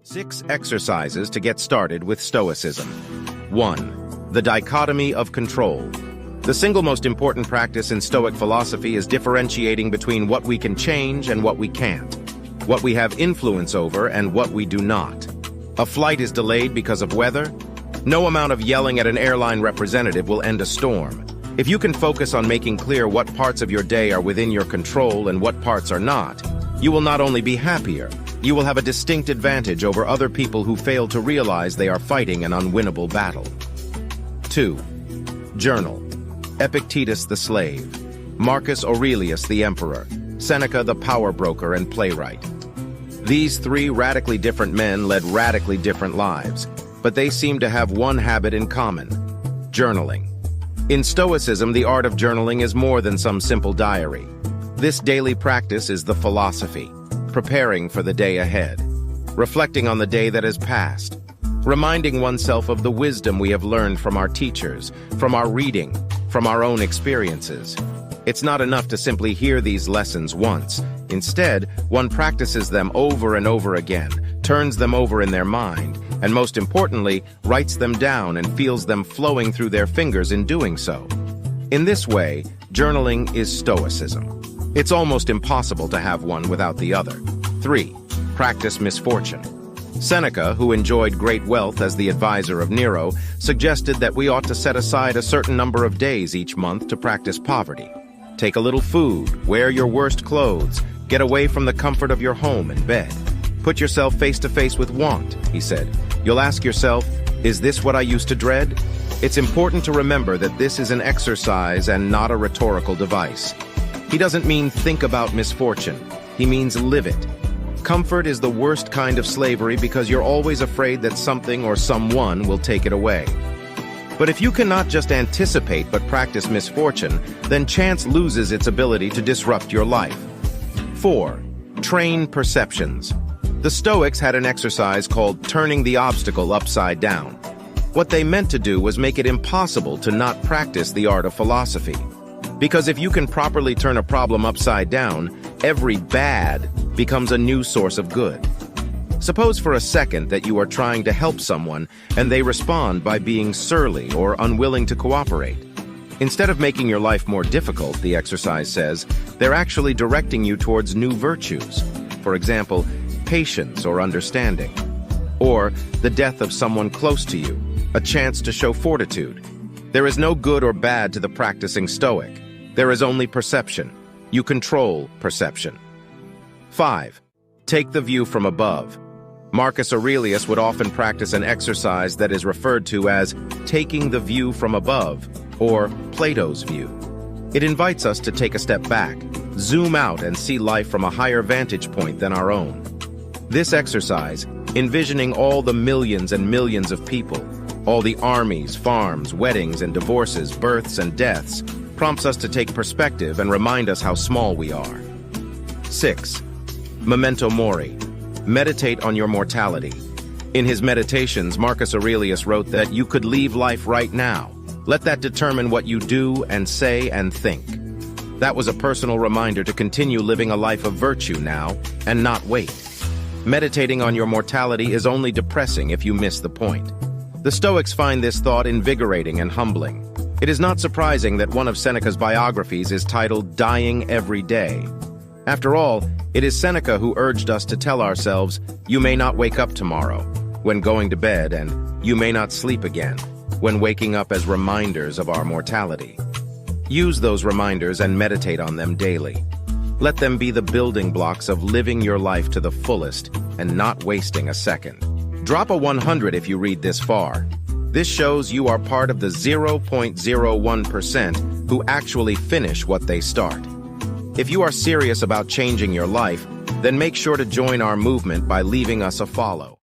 6 exercises to get started with Stoicism. 1. The dichotomy of control. The single most important practice in Stoic philosophy is differentiating between what we can change and what we can't, what we have influence over and what we do not. A flight is delayed because of weather. No amount of yelling at an airline representative will end a storm. If you can focus on making clear what parts of your day are within your control and what parts are not, you will not only be happier, you will have a distinct advantage over other people who fail to realize they are fighting an unwinnable battle. 2. Journal. Epictetus the slave, Marcus Aurelius the emperor, Seneca the power broker and playwright. These 3 radically different men led radically different lives, but they seem to have one habit in common: journaling. In Stoicism, the art of journaling is more than some simple diary. This daily practice is the philosophy, preparing for the day ahead, reflecting on the day that has passed, reminding oneself of the wisdom we have learned from our teachers, from our reading, from our own experiences. It's not enough to simply hear these lessons once. Instead, one practices them over and over again, turns them over in their mind, and most importantly, writes them down and feels them flowing through their fingers in doing so. In this way, journaling is Stoicism. It's almost impossible to have one without the other. 3. Practice misfortune. Seneca, who enjoyed great wealth as the advisor of Nero, suggested that we ought to set aside a certain number of days each month to practice poverty. Take a little food, wear your worst clothes, get away from the comfort of your home and bed. Put yourself face to face with want, he said. You'll ask yourself, is this what I used to dread? It's important to remember that this is an exercise and not a rhetorical device. He doesn't mean think about misfortune. He means live it. Comfort is the worst kind of slavery because you're always afraid that something or someone will take it away. But if you cannot just anticipate but practice misfortune, then chance loses its ability to disrupt your life. 4. Train perceptions. The Stoics had an exercise called turning the obstacle upside down. What they meant to do was make it impossible to not practice the art of philosophy. Because if you can properly turn a problem upside down, every bad becomes a new source of good. Suppose for a second that you are trying to help someone and they respond by being surly or unwilling to cooperate. Instead of making your life more difficult, the exercise says, they're actually directing you towards new virtues. For example, patience or understanding. Or the death of someone close to you, a chance to show fortitude. There is no good or bad to the practicing Stoic. There is only perception. You control perception. 5. Take the view from above. Marcus Aurelius would often practice an exercise that is referred to as taking the view from above, or Plato's view. It invites us to take a step back, zoom out and see life from a higher vantage point than our own. This exercise, envisioning all the millions and millions of people, all the armies, farms, weddings and divorces, births and deaths, prompts us to take perspective and remind us how small we are. 6. Memento mori. Meditate on your mortality. In his Meditations, Marcus Aurelius wrote that you could leave life right now. Let that determine what you do and say and think. That was a personal reminder to continue living a life of virtue now and not wait. Meditating on your mortality is only depressing if you miss the point. The Stoics find this thought invigorating and humbling. It is not surprising that one of Seneca's biographies is titled Dying Every Day. After all, it is Seneca who urged us to tell ourselves, you may not wake up tomorrow, when going to bed, and you may not sleep again, when waking up, as reminders of our mortality. Use those reminders and meditate on them daily. Let them be the building blocks of living your life to the fullest and not wasting a second. Drop a 100 if you read this far. This shows you are part of the 0.01% who actually finish what they start. If you are serious about changing your life, then make sure to join our movement by leaving us a follow.